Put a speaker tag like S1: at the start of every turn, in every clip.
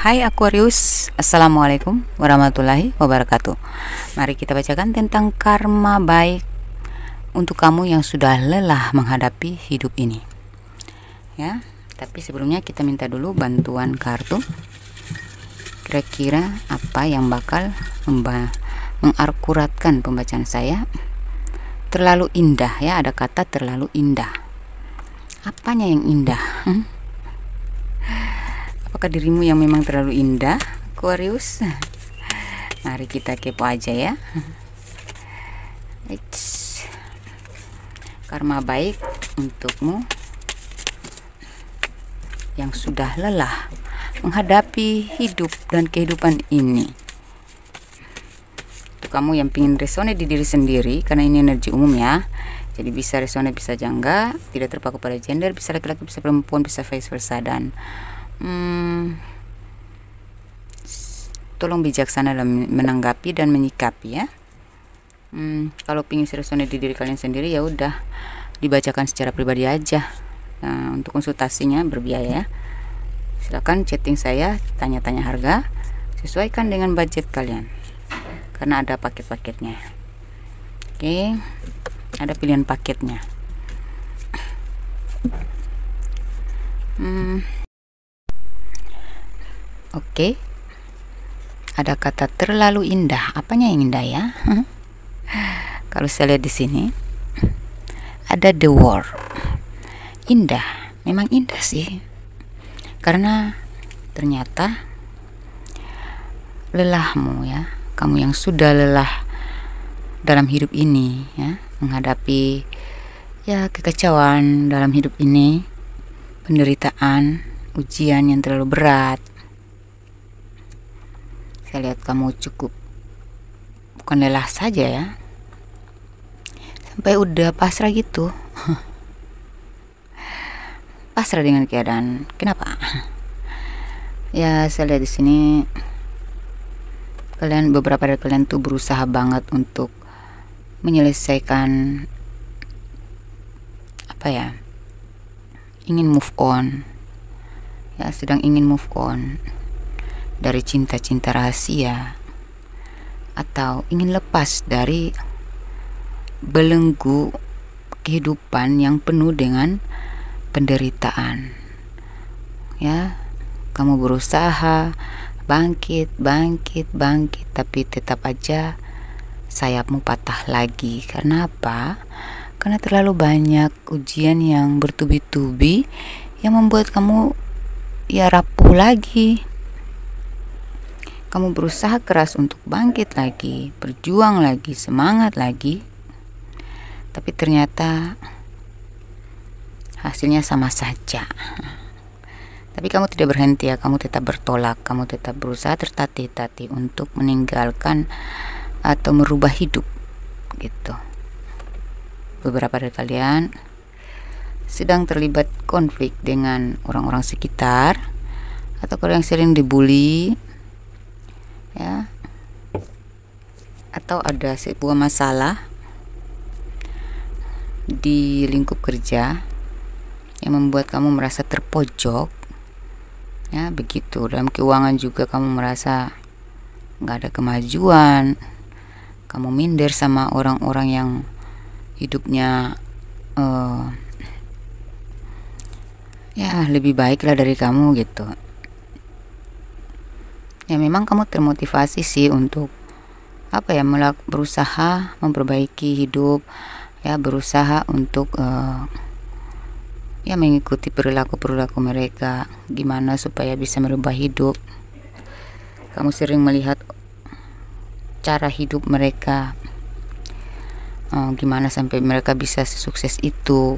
S1: Hai Aquarius, Assalamualaikum warahmatullahi wabarakatuh. Mari kita bacakan tentang karma baik untuk kamu yang sudah lelah menghadapi hidup ini. Ya, tapi sebelumnya kita minta dulu bantuan kartu. Kira-kira apa yang bakal mengakuratkan pembacaan saya? Terlalu indah ya, ada kata terlalu indah. Apanya yang indah? Apakah dirimu yang memang terlalu indah, Aquarius? Mari kita kepo aja ya. Karma baik untukmu yang sudah lelah menghadapi hidup dan kehidupan ini. Untuk kamu yang ingin resonate di diri sendiri, karena ini energi umum ya, jadi bisa resonate bisa jangga, tidak terpaku pada gender, bisa laki-laki, bisa perempuan, bisa vice versa. Dan tolong bijaksana dalam menanggapi dan menyikapi ya. Kalau ingin resonate di diri kalian sendiri, ya udah dibacakan secara pribadi aja. Nah, untuk konsultasinya berbiaya ya. Silakan chatting saya, tanya-tanya harga, sesuaikan dengan budget kalian, karena ada paket-paketnya. Oke, ada pilihan paketnya. Oke, ada kata terlalu indah. Apanya yang indah ya? Kalau saya lihat di sini ada the word indah. Memang indah sih, karena ternyata lelahmu ya, kamu yang sudah lelah dalam hidup ini ya, menghadapi ya kekecewaan dalam hidup ini, penderitaan, ujian yang terlalu berat. Saya lihat kamu cukup bukan lelah saja ya, sampai udah pasrah gitu. Pasrah dengan keadaan. Kenapa? Ya, saya lihat di sini beberapa dari kalian tuh berusaha banget untuk menyelesaikan apa ya? Ingin move on. Ya, sedang ingin move on dari cinta-cinta rahasia, atau ingin lepas dari belenggu kehidupan yang penuh dengan penderitaan. Ya, kamu berusaha bangkit, tapi tetap aja sayapmu patah lagi. Karena apa? Karena terlalu banyak ujian yang bertubi-tubi yang membuat kamu ya rapuh lagi. Kamu berusaha keras untuk bangkit lagi, berjuang lagi, semangat lagi, tapi ternyata hasilnya sama saja. Tapi kamu tidak berhenti ya, kamu tetap bertolak, kamu tetap berusaha tertatih-tatih untuk meninggalkan atau merubah hidup gitu. Beberapa dari kalian sedang terlibat konflik dengan orang-orang sekitar, atau kalau yang sering dibully ya, atau ada sebuah masalah di lingkup kerja yang membuat kamu merasa terpojok ya, begitu. Dalam keuangan juga kamu merasa nggak ada kemajuan, kamu minder sama orang-orang yang hidupnya ya lebih baiklah dari kamu gitu. Ya, memang kamu termotivasi sih untuk apa ya, berusaha memperbaiki hidup ya, berusaha untuk ya mengikuti perilaku mereka, gimana supaya bisa merubah hidup. Kamu sering melihat cara hidup mereka, gimana sampai mereka bisa sesukses itu,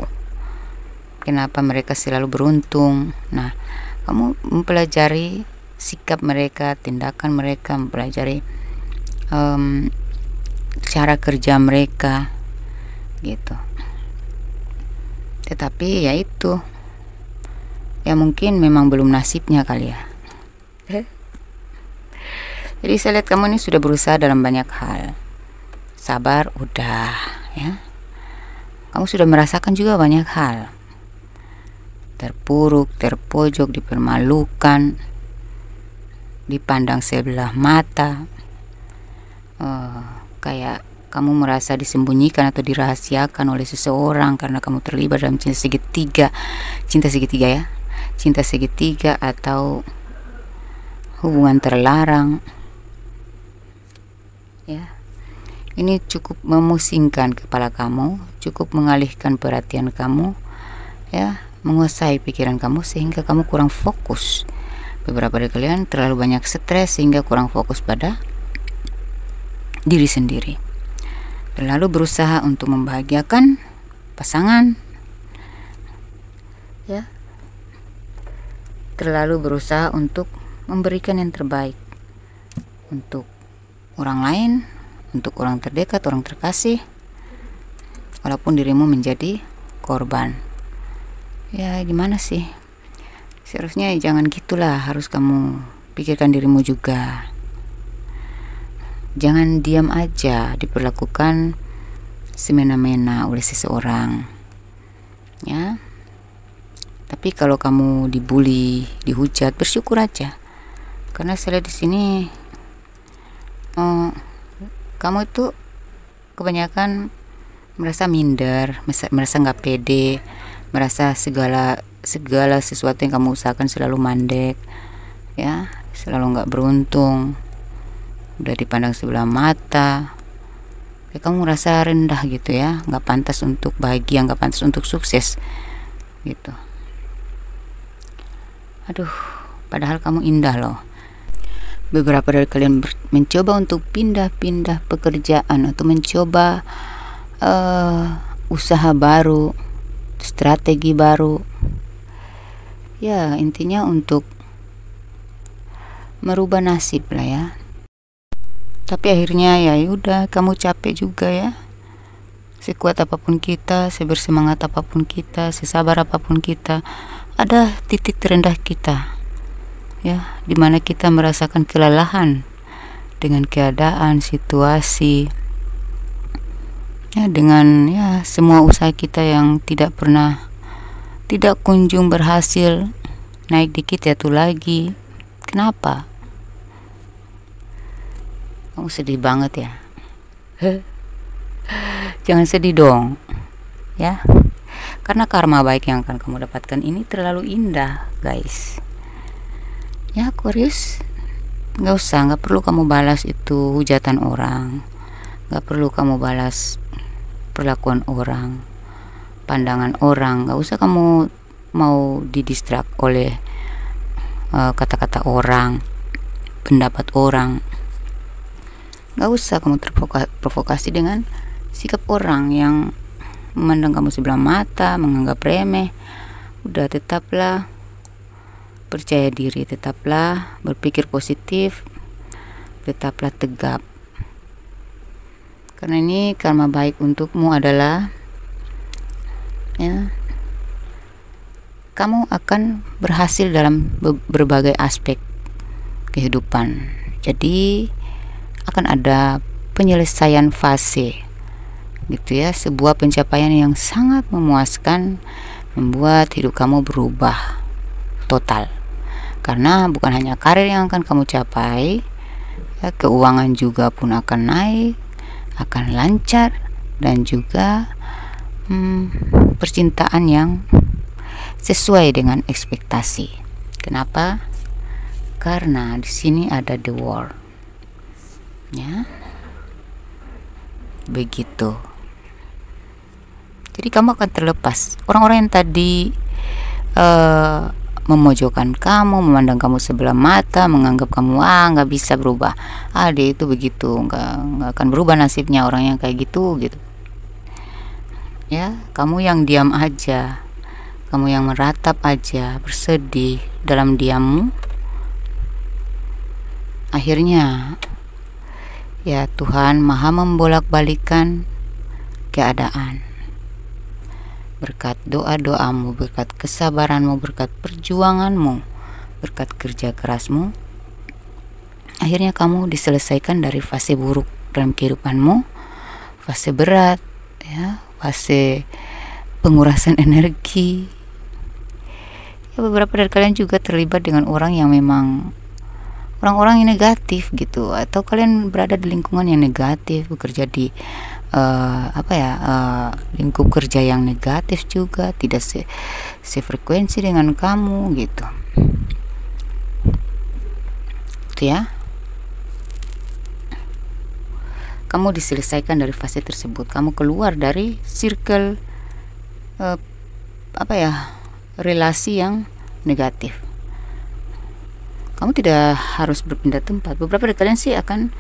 S1: kenapa mereka selalu beruntung. Nah, kamu mempelajari sikap mereka, tindakan mereka, mempelajari cara kerja mereka gitu. Tetapi ya itu ya, mungkin memang belum nasibnya kali ya. Jadi saya lihat kamu ini sudah berusaha dalam banyak hal. Sabar udah ya. Kamu sudah merasakan juga banyak hal. Terpuruk, terpojok, dipermalukan. dipandang sebelah mata, kayak kamu merasa disembunyikan atau dirahasiakan oleh seseorang karena kamu terlibat dalam cinta segitiga ya, cinta segitiga atau hubungan terlarang ya. Ini cukup memusingkan kepala kamu, cukup mengalihkan perhatian kamu ya, menguasai pikiran kamu sehingga kamu kurang fokus. Beberapa dari kalian terlalu banyak stres sehingga kurang fokus pada diri sendiri. Terlalu berusaha untuk membahagiakan pasangan ya. Terlalu berusaha untuk memberikan yang terbaik untuk orang lain, untuk orang terdekat, orang terkasih, walaupun dirimu menjadi korban. Ya gimana sih? Seharusnya jangan gitulah, harus kamu pikirkan dirimu juga. Jangan diam aja diperlakukan semena-mena oleh seseorang ya. Tapi kalau kamu dibully, dihujat, bersyukur aja, karena saya lihat di sini kamu itu kebanyakan merasa minder, merasa nggak pede, merasa segala sesuatu yang kamu usahakan selalu mandek ya, selalu nggak beruntung, udah dipandang sebelah mata, kayak kamu merasa rendah gitu ya, nggak pantas untuk bahagia, nggak pantas untuk sukses gitu. Aduh, padahal kamu indah loh. Beberapa dari kalian mencoba untuk pindah-pindah pekerjaan atau mencoba usaha baru, strategi baru ya, intinya untuk merubah nasib lah ya. Tapi akhirnya ya udah, kamu capek juga ya. Sekuat apapun kita, sebersemangat apapun kita, sesabar apapun kita, ada titik terendah kita ya, dimana kita merasakan kelelahan dengan keadaan, situasi ya, dengan ya semua usaha kita yang tidak kunjung berhasil, naik dikit jatuh lagi. Kenapa? Kamu sedih banget ya? Jangan sedih dong ya, karena karma baik yang akan kamu dapatkan ini terlalu indah guys ya. Aquarius, nggak perlu kamu balas itu hujatan orang, nggak perlu kamu balas perlakuan orang, pandangan orang, nggak usah kamu mau didistrak oleh kata-kata orang, pendapat orang. Nggak usah kamu terprovokasi dengan sikap orang yang memandang kamu sebelah mata, menganggap remeh. Udah, tetaplah percaya diri, tetaplah berpikir positif, tetaplah tegap, karena ini karma baik untukmu adalah ya, kamu akan berhasil dalam berbagai aspek kehidupan. Jadi akan ada penyelesaian fase gitu ya, sebuah pencapaian yang sangat memuaskan, membuat hidup kamu berubah total. Karena bukan hanya karir yang akan kamu capai ya, keuangan juga pun akan naik, akan lancar, dan juga percintaan yang sesuai dengan ekspektasi. Kenapa? Karena di sini ada the world ya, begitu. Jadi kamu akan terlepas orang-orang yang tadi memojokkan kamu, memandang kamu sebelah mata, menganggap kamu nggak bisa berubah, dia itu begitu, nggak akan berubah nasibnya orang yang kayak gitu ya. Kamu yang diam aja, kamu yang meratap aja, bersedih dalam diammu, akhirnya ya Tuhan maha membolak-balikan keadaan berkat doa-doamu, berkat kesabaranmu, berkat perjuanganmu, berkat kerja kerasmu. Akhirnya kamu diselesaikan dari fase buruk dalam kehidupanmu, fase berat ya, fase pengurasan energi ya. Beberapa dari kalian juga terlibat dengan orang yang memang orang-orang yang negatif gitu, atau kalian berada di lingkungan yang negatif, bekerja di lingkup kerja yang negatif juga, tidak sefrekuensi dengan kamu gitu. Itu ya. Kamu diselesaikan dari fase tersebut, kamu keluar dari circle relasi yang negatif. Kamu tidak harus berpindah tempat. Beberapa dari kalian sih akan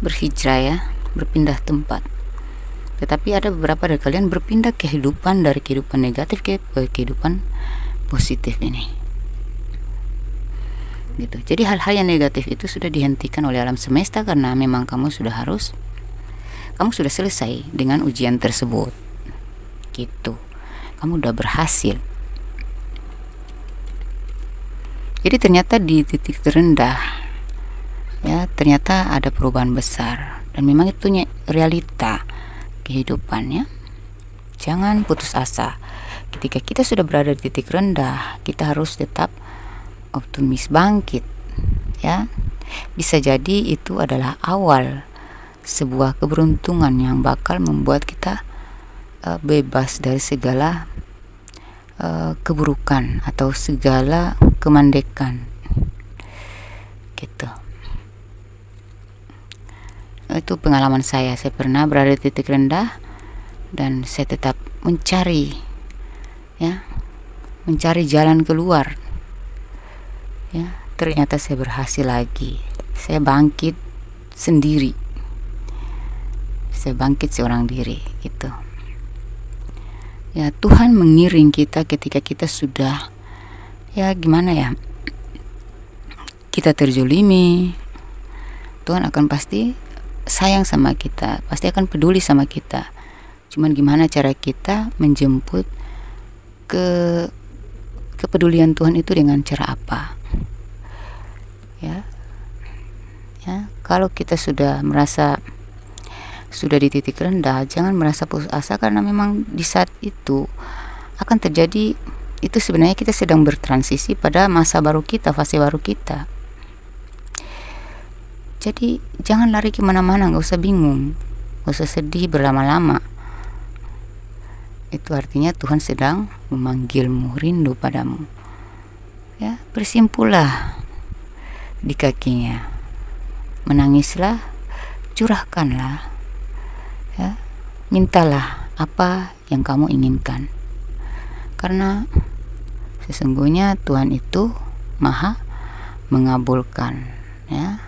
S1: berhijrah ya, berpindah tempat. Tetapi ada beberapa dari kalian berpindah kehidupan, dari kehidupan negatif ke kehidupan positif ini. Gitu. Jadi hal-hal yang negatif itu sudah dihentikan oleh alam semesta karena memang kamu sudah selesai dengan ujian tersebut. Gitu. Kamu udah berhasil. Jadi ternyata di titik terendah ya, ternyata ada perubahan besar dan memang itu realita kehidupan ya. Jangan putus asa. Ketika kita sudah berada di titik rendah, kita harus tetap optimis, bangkit ya. Bisa jadi itu adalah awal sebuah keberuntungan yang bakal membuat kita bebas dari segala keburukan atau segala kemandekan gitu. Itu pengalaman saya pernah berada di titik rendah dan saya tetap mencari jalan keluar ya. Ternyata saya berhasil lagi, saya bangkit sendiri, saya bangkit seorang diri gitu ya. Tuhan mengiring kita ketika kita sudah kita terzolimi. Tuhan akan pasti sayang sama kita, pasti akan peduli sama kita. Cuman gimana cara kita menjemput kepedulian Tuhan itu, dengan cara apa ya. Kalau kita sudah merasa sudah di titik rendah, jangan merasa putus asa, karena memang di saat itu akan terjadi itu. Sebenarnya kita sedang bertransisi pada masa baru kita, fase baru kita. Jadi jangan lari kemana-mana, gak usah bingung, gak usah sedih berlama-lama. Itu artinya Tuhan sedang memanggilmu, rindu padamu ya. Bersimpullah di kakinya, menangislah, curahkanlah ya, mintalah apa yang kamu inginkan, karena sesungguhnya Tuhan itu maha mengabulkan ya,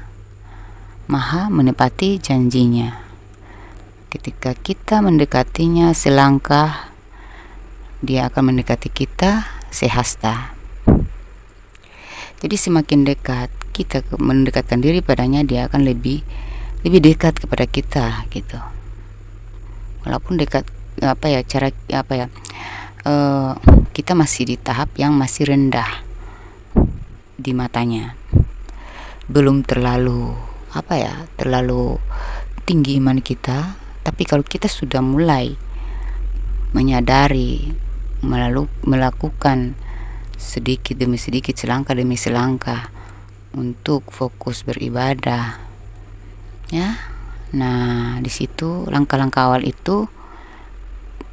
S1: maha menepati janjinya. Ketika kita mendekatinya selangkah, dia akan mendekati kita sehasta. Jadi semakin dekat kita mendekatkan diri padanya, dia akan lebih dekat kepada kita gitu. Walaupun dekat kita masih di tahap yang masih rendah di matanya, belum terlalu tinggi iman kita. Tapi kalau kita sudah mulai menyadari, melakukan sedikit demi sedikit, selangkah demi selangkah untuk fokus beribadah ya. Nah, di situ langkah-langkah awal itu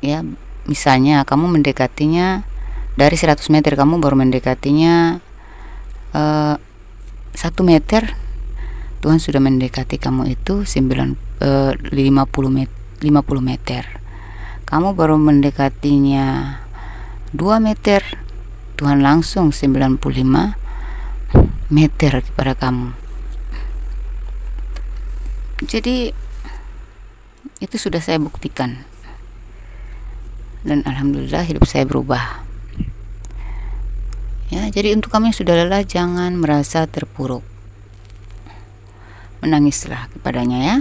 S1: ya, misalnya kamu mendekatinya dari 100 meter, kamu baru mendekatinya 1 meter, Tuhan sudah mendekati kamu itu 50 meter. Kamu baru mendekatinya 2 meter, Tuhan langsung 95 meter kepada kamu. Jadi itu sudah saya buktikan, dan alhamdulillah hidup saya berubah ya. Jadi untuk kamu yang sudah lelah, jangan merasa terpuruk, menangislah kepadanya ya,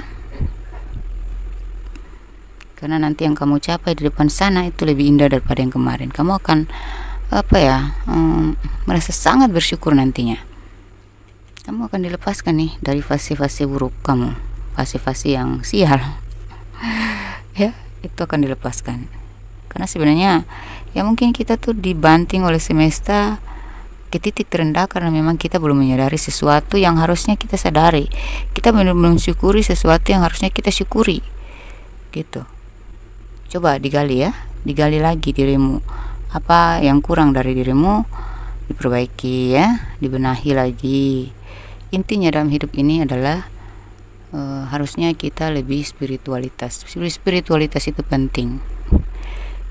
S1: karena nanti yang kamu capai di depan sana itu lebih indah daripada yang kemarin. Kamu akan merasa sangat bersyukur nantinya. Kamu akan dilepaskan nih dari fase-fase buruk kamu, fase-fase yang sial ya, itu akan dilepaskan. Karena sebenarnya ya mungkin kita tuh dibanting oleh semesta ke titik terendah karena memang kita belum menyadari sesuatu yang harusnya kita sadari. Kita belum mensyukuri sesuatu yang harusnya kita syukuri, gitu. Coba digali ya, digali lagi dirimu, apa yang kurang dari dirimu, diperbaiki ya, dibenahi lagi. Intinya dalam hidup ini adalah harusnya kita lebih spiritualitas. Spiritualitas itu penting.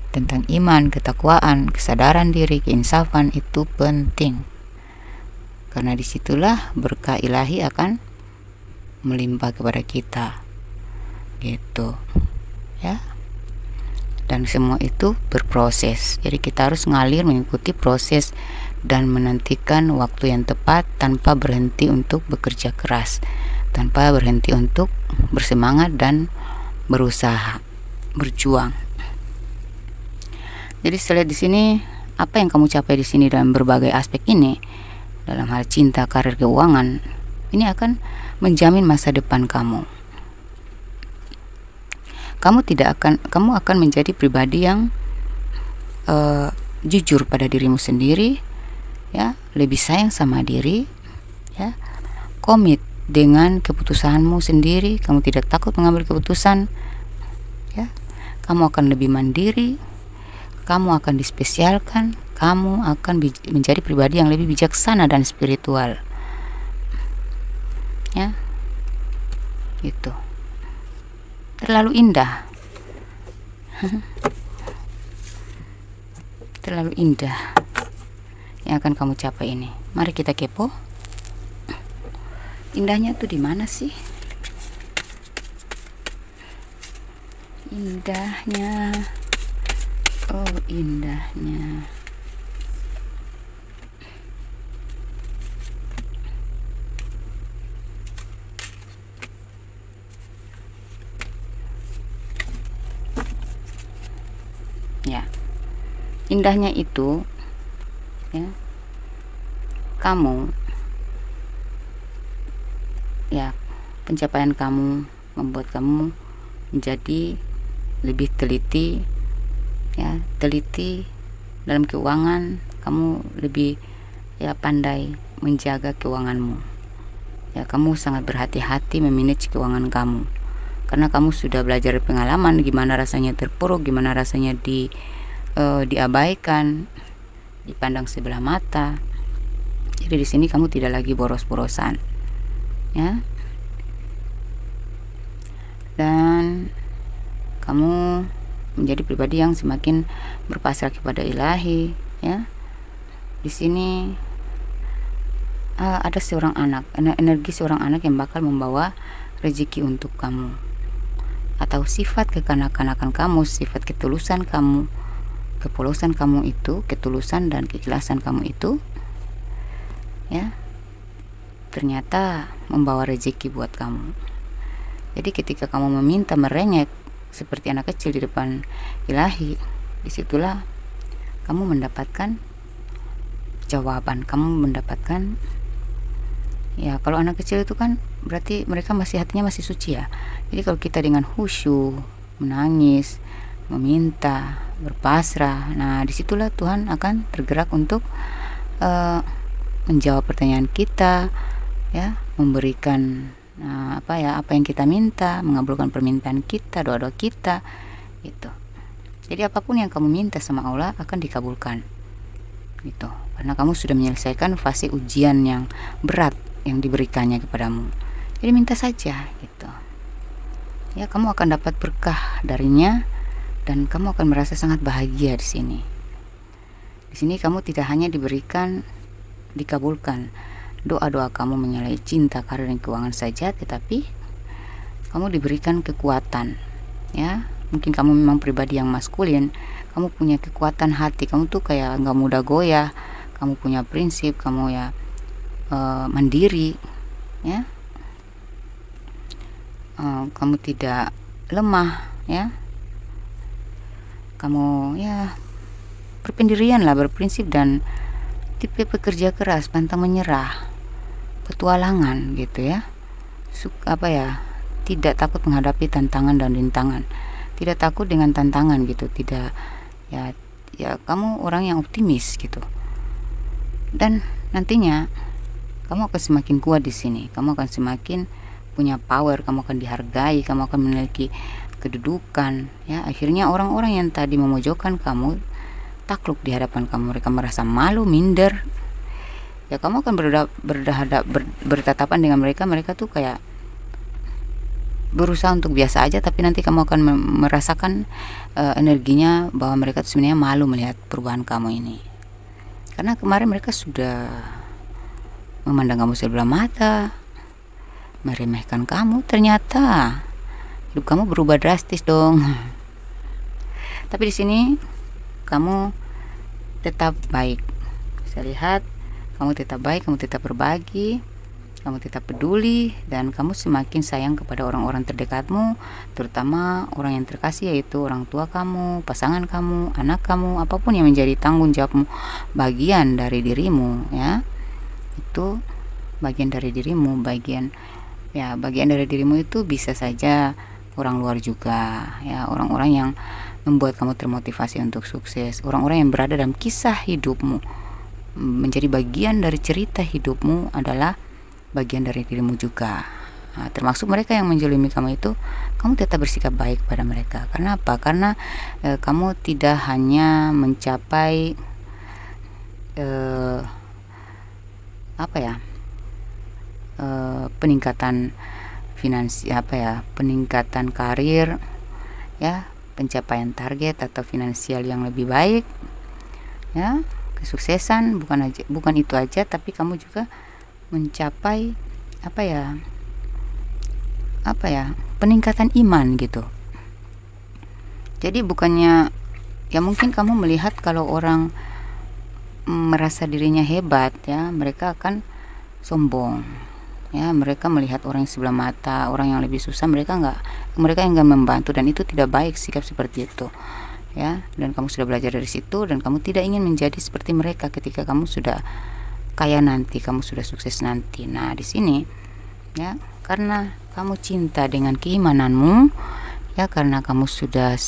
S1: Tentang iman, ketakwaan, kesadaran diri, keinsafan itu penting. Karena disitulah berkah ilahi akan melimpah kepada kita, gitu ya. Dan semua itu berproses. Jadi kita harus ngalir mengikuti proses dan menantikan waktu yang tepat tanpa berhenti untuk bekerja keras, tanpa berhenti untuk bersemangat dan berusaha, berjuang. Jadi saya lihat di sini apa yang kamu capai di sini dalam berbagai aspek ini, dalam hal cinta, karir, keuangan, ini akan menjamin masa depan kamu. Kamu akan menjadi pribadi yang jujur pada dirimu sendiri, ya, lebih sayang sama diri, ya, komit dengan keputusanmu sendiri. Kamu tidak takut mengambil keputusan, ya. Kamu akan lebih mandiri. Kamu akan dispesialkan, kamu akan menjadi pribadi yang lebih bijaksana dan spiritual, ya, gitu. Terlalu indah, terlalu indah yang akan kamu capai ini. Mari kita kepo, indahnya tuh di mana sih? Indahnya. Oh, indahnya. Ya. Indahnya itu, ya, kamu, ya, pencapaian kamu membuat kamu menjadi lebih teliti, ya, teliti dalam keuangan. Kamu lebih, ya, pandai menjaga keuanganmu, ya. Kamu sangat berhati-hati memanage keuangan kamu karena kamu sudah belajar pengalaman gimana rasanya terpuruk, gimana rasanya diabaikan, dipandang sebelah mata. Jadi di sini kamu tidak lagi boros-borosan, ya, dan kamu menjadi pribadi yang semakin berpasrah kepada ilahi, ya. Di sini ada seorang anak, energi seorang anak yang bakal membawa rezeki untuk kamu, atau sifat kekanak-kanakan kamu, sifat ketulusan kamu, kepolosan kamu itu, ketulusan dan keikhlasan kamu itu, ya, ternyata membawa rezeki buat kamu. Jadi ketika kamu meminta, merengek seperti anak kecil di depan ilahi, disitulah kamu mendapatkan jawaban. Kamu mendapatkan, ya, kalau anak kecil itu kan berarti mereka masih, hatinya masih suci, ya. Jadi kalau kita dengan khusyuk menangis, meminta, berpasrah, nah disitulah Tuhan akan tergerak untuk menjawab pertanyaan kita, ya, memberikan apa yang kita minta, mengabulkan permintaan kita, doa-doa kita, gitu. Jadi apapun yang kamu minta sama Allah akan dikabulkan, gitu, karena kamu sudah menyelesaikan fase ujian yang berat yang diberikannya kepadamu. Jadi minta saja, gitu, ya. Kamu akan dapat berkah darinya dan kamu akan merasa sangat bahagia di sini. Di sini kamu tidak hanya dikabulkan doa-doa kamu menyalahi cinta, karir, dan keuangan saja, tetapi kamu diberikan kekuatan, ya. Mungkin kamu memang pribadi yang maskulin, kamu punya kekuatan hati, kamu tuh kayak nggak mudah goyah, kamu punya prinsip, kamu, ya, mandiri, ya, kamu tidak lemah, ya, kamu, ya, berpendirian lah, berprinsip, dan tipe pekerja keras, pantang menyerah, petualangan, gitu, ya. Tidak takut menghadapi tantangan dan rintangan, tidak takut dengan tantangan, gitu, tidak, ya, kamu orang yang optimis, gitu, dan nantinya kamu akan semakin kuat di sini. Kamu akan semakin punya power, kamu akan dihargai, kamu akan memiliki kedudukan, ya. Akhirnya orang-orang yang tadi memojokkan kamu takluk di hadapan kamu. Mereka merasa malu, minder, ya. Kamu akan bertatapan dengan mereka. Mereka tuh kayak berusaha untuk biasa aja, tapi nanti kamu akan merasakan energinya bahwa mereka tuh sebenarnya malu melihat perubahan kamu ini, karena kemarin mereka sudah memandang kamu sebelah mata, meremehkan kamu. Ternyata hidup kamu berubah drastis dong. Tapi di sini kamu tetap baik. Saya lihat kamu tetap baik, kamu tetap berbagi, kamu tetap peduli, dan kamu semakin sayang kepada orang-orang terdekatmu, terutama orang yang terkasih, yaitu orang tua kamu, pasangan kamu, anak kamu, apapun yang menjadi tanggung jawabmu, bagian dari dirimu, ya. Itu bagian dari dirimu, bagian dari dirimu itu bisa saja orang luar juga, ya. Orang-orang yang membuat kamu termotivasi untuk sukses, orang-orang yang berada dalam kisah hidupmu, menjadi bagian dari cerita hidupmu, adalah bagian dari dirimu juga. Nah, termasuk mereka yang menjolimi kamu itu, kamu tetap bersikap baik pada mereka. Karena apa? Karena kamu tidak hanya mencapai peningkatan finansial, peningkatan karir, ya, pencapaian target atau finansial yang lebih baik, ya, kesuksesan. Bukan itu aja, tapi kamu juga mencapai peningkatan iman gitu. Jadi bukannya, ya, mungkin kamu melihat kalau orang merasa dirinya hebat, ya, mereka akan sombong, ya. Mereka melihat orang yang sebelah mata, orang yang lebih susah, mereka enggak membantu, dan itu tidak baik sikap seperti itu, ya. Dan kamu sudah belajar dari situ, dan kamu tidak ingin menjadi seperti mereka ketika kamu sudah kaya nanti, kamu sudah sukses nanti. Nah, di sini, ya, karena kamu cinta dengan keimananmu, ya, karena kamu sudah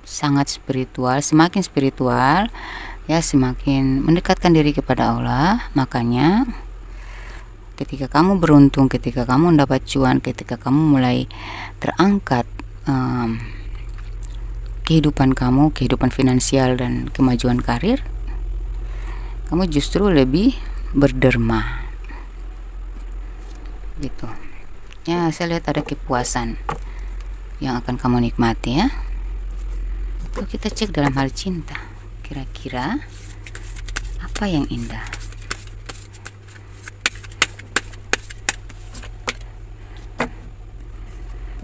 S1: sangat spiritual, semakin spiritual, ya, semakin mendekatkan diri kepada Allah. Makanya ketika kamu beruntung, ketika kamu mendapat cuan, ketika kamu mulai terangkat kehidupan kamu, kehidupan finansial dan kemajuan karir, kamu justru lebih berderma gitu, ya. Saya lihat ada kepuasan yang akan kamu nikmati, ya. Yuk kita cek dalam hal cinta, kira-kira apa yang indah.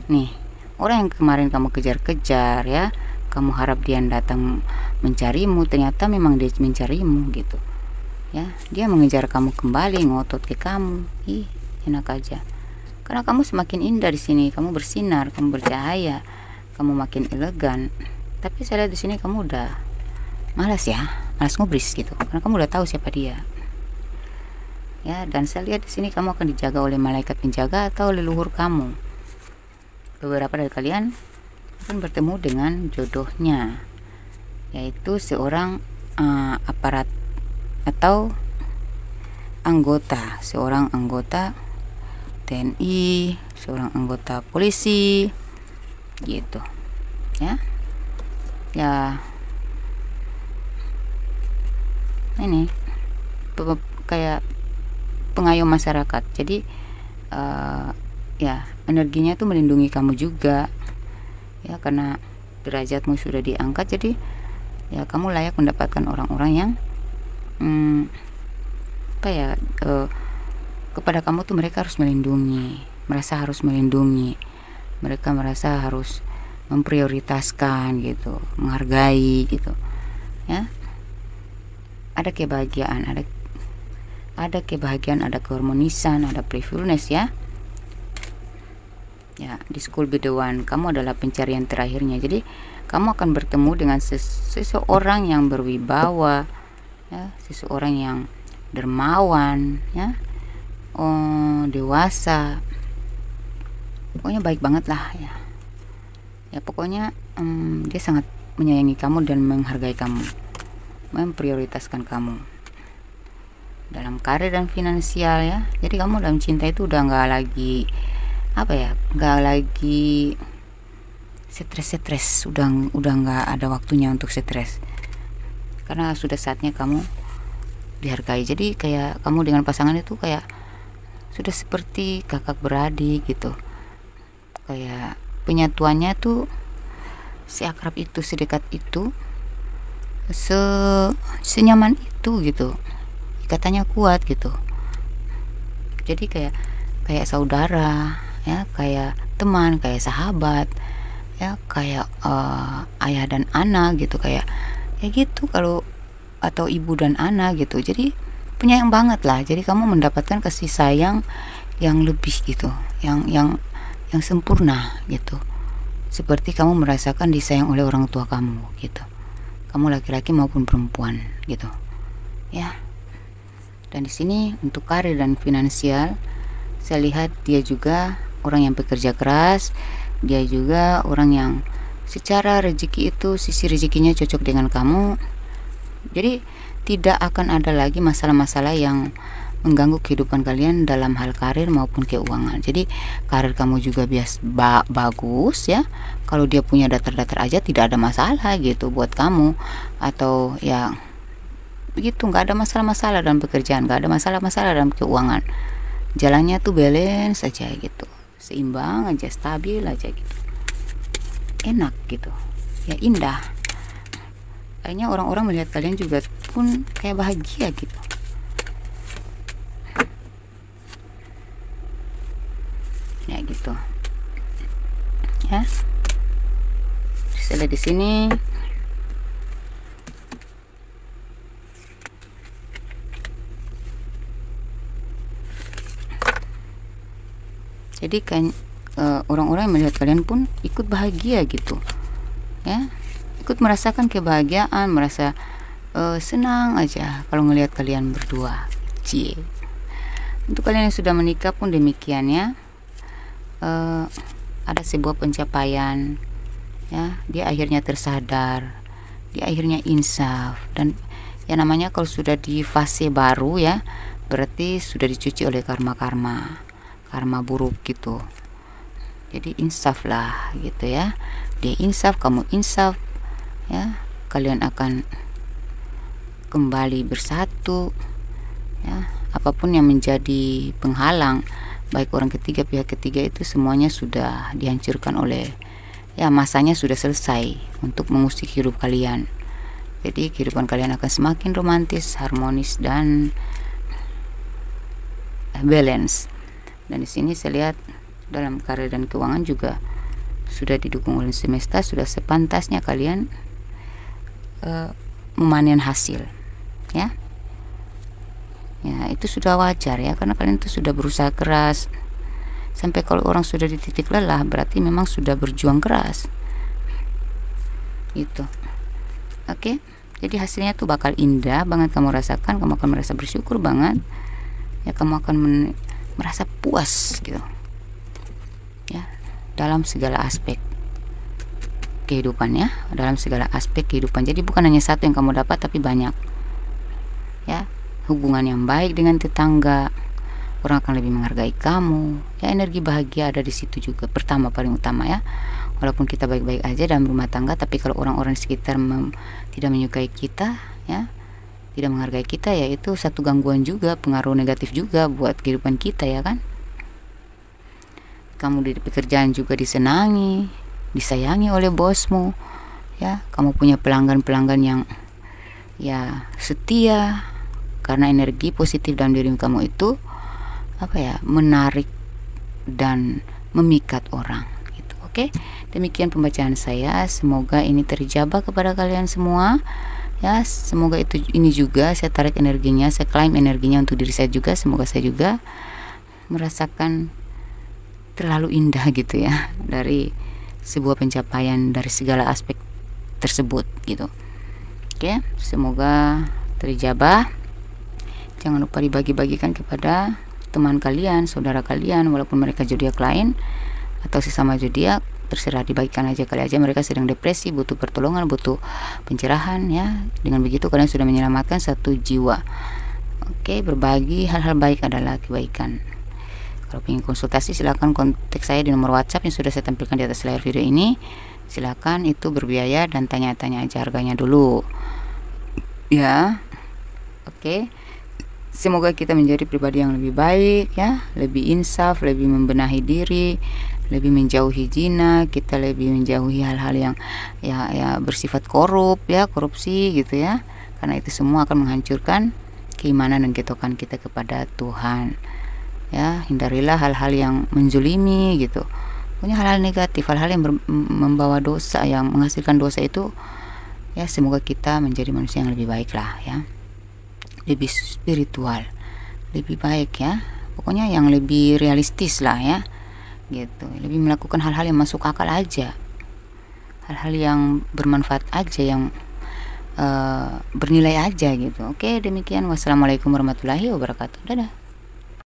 S1: Nih, orang yang kemarin kamu kejar-kejar, ya, kamu harap dia datang mencarimu, ternyata memang dia mencarimu gitu, ya. Dia mengejar kamu kembali, ngotot ke kamu. Ih, enak aja. Karena kamu semakin indah di sini, kamu bersinar, kamu bercahaya, kamu makin elegan. Tapi saya lihat di sini kamu udah malas ngubris gitu, karena kamu udah tahu siapa dia, ya. Dan saya lihat di sini kamu akan dijaga oleh malaikat penjaga atau leluhur kamu. Beberapa dari kalian akan bertemu dengan jodohnya, yaitu seorang aparat atau seorang anggota TNI, seorang anggota polisi gitu, ya. Ya, ini kayak pengayom masyarakat. Jadi ya, energinya tuh melindungi kamu juga, ya, karena derajatmu sudah diangkat. Jadi, ya, kamu layak mendapatkan orang-orang yang kepada kamu tuh mereka harus melindungi, merasa harus melindungi, mereka merasa harus memprioritaskan gitu, menghargai gitu, ya. Ada kebahagiaan, ada kebahagiaan, ada keharmonisan, ada playfulness, ya. Ya, di school be the one, kamu adalah pencarian terakhirnya. Jadi kamu akan bertemu dengan seseorang yang berwibawa, ya, seseorang yang dermawan, ya, dewasa, pokoknya baik banget lah, ya. Ya, pokoknya dia sangat menyayangi kamu dan menghargai kamu, memprioritaskan kamu. dalam karir dan finansial ya. Jadi kamu dalam cinta itu udah nggak lagi nggak lagi stres, udah nggak ada waktunya untuk stres, karena sudah saatnya kamu dihargai. Jadi kayak kamu dengan pasangan itu kayak sudah seperti kakak beradik gitu, kayak penyatuannya tuh seakrab itu, sedekat itu, senyaman itu gitu, ikatannya kuat gitu. Jadi kayak saudara ya, kayak teman, kayak sahabat ya, kayak ayah dan anak gitu, kayak gitu kalau, atau ibu dan anak gitu. Jadi penyayang banget lah. Jadi kamu mendapatkan kasih sayang yang lebih gitu, yang sempurna gitu, seperti kamu merasakan disayang oleh orang tua kamu gitu, kamu laki-laki maupun perempuan gitu ya. Dan di sini untuk karir dan finansial, saya lihat dia juga orang yang bekerja keras, dia juga orang yang secara rezeki itu sisi rezekinya cocok dengan kamu. Jadi tidak akan ada lagi masalah-masalah yang mengganggu kehidupan kalian dalam hal karir maupun keuangan. Jadi karir kamu juga bagus ya, kalau dia punya datar-datar aja tidak ada masalah gitu buat kamu, atau ya begitu, nggak ada masalah-masalah dalam pekerjaan, nggak ada masalah-masalah dalam keuangan, jalannya tuh balance aja gitu, seimbang aja, stabil aja gitu, enak gitu ya, indah. Kayaknya orang-orang melihat kalian juga pun kayak bahagia gitu ya, gitu ya. Saya lihat di sini jadi kan orang-orang yang melihat kalian pun ikut bahagia gitu ya, ikut merasakan kebahagiaan, merasa senang aja kalau ngelihat kalian berdua. Cie. Untuk kalian yang sudah menikah pun demikian ya, ada sebuah pencapaian ya, dia akhirnya tersadar, dia akhirnya insaf. Dan ya namanya kalau sudah di fase baru ya, berarti sudah dicuci oleh karma buruk gitu. Jadi insaf lah gitu ya, dia insaf, kamu insaf ya, kalian akan kembali bersatu ya. Apapun yang menjadi penghalang, baik orang ketiga, pihak ketiga, itu semuanya sudah dihancurkan oleh ya, masanya sudah selesai untuk mengusik hidup kalian. Jadi kehidupan kalian akan semakin romantis, harmonis, dan balance. Dan di sini saya lihat dalam karir dan keuangan juga sudah didukung oleh semesta, sudah sepantasnya kalian memanen hasil ya. Ya itu sudah wajar ya, karena kalian itu sudah berusaha keras. Sampai kalau orang sudah di titik lelah, berarti memang sudah berjuang keras gitu. Oke, jadi hasilnya tuh bakal indah banget kamu rasakan, kamu akan merasa bersyukur banget ya, kamu akan merasa puas gitu ya, dalam segala aspek kehidupan ya, dalam segala aspek kehidupan. Jadi bukan hanya satu yang kamu dapat, tapi banyak ya. Hubungan yang baik dengan tetangga, orang akan lebih menghargai kamu ya, energi bahagia ada di situ juga, pertama paling utama ya. Walaupun kita baik-baik aja dalam rumah tangga, tapi kalau orang-orang di sekitar tidak menyukai kita ya, tidak menghargai kita, ya itu satu gangguan juga, pengaruh negatif juga buat kehidupan kita ya kan. Kamu di pekerjaan juga disenangi, disayangi oleh bosmu ya, kamu punya pelanggan-pelanggan yang ya setia, karena energi positif dalam diri kamu itu menarik dan memikat orang gitu. Oke, demikian pembacaan saya, semoga ini terjabah kepada kalian semua ya. Semoga ini juga saya tarik energinya, saya klaim energinya untuk diri saya juga. Semoga saya juga merasakan terlalu indah gitu ya, dari sebuah pencapaian dari segala aspek tersebut gitu. Oke, semoga terjabah. Jangan lupa dibagi-bagikan kepada teman kalian, saudara kalian, walaupun mereka zodiak lain atau sesama zodiak, terserah, dibagikan aja. Kali aja mereka sedang depresi, butuh pertolongan, butuh pencerahan ya. Dengan begitu kalian sudah menyelamatkan satu jiwa Oke, berbagi hal-hal baik adalah kebaikan. Kalau ingin konsultasi silahkan kontak saya di nomor WhatsApp yang sudah saya tampilkan di atas layar video ini. Silakan, itu berbiaya dan tanya-tanya aja harganya dulu ya. Oke, semoga kita menjadi pribadi yang lebih baik ya, lebih insaf, lebih membenahi diri, lebih menjauhi zina, kita lebih menjauhi hal-hal yang ya bersifat korup ya, korupsi gitu ya, karena itu semua akan menghancurkan keimanan dan ketakwaan kita kepada Tuhan ya. Hindarilah hal-hal yang menzulimi gitu, punya hal-hal negatif, hal-hal yang membawa dosa, yang menghasilkan dosa itu ya. Semoga kita menjadi manusia yang lebih baik lah ya, lebih spiritual, lebih baik ya, pokoknya yang lebih realistis lah ya gitu, lebih melakukan hal-hal yang masuk akal aja, hal-hal yang bermanfaat aja, yang bernilai aja gitu. Oke, demikian, wassalamualaikum warahmatullahi wabarakatuh. Dadah.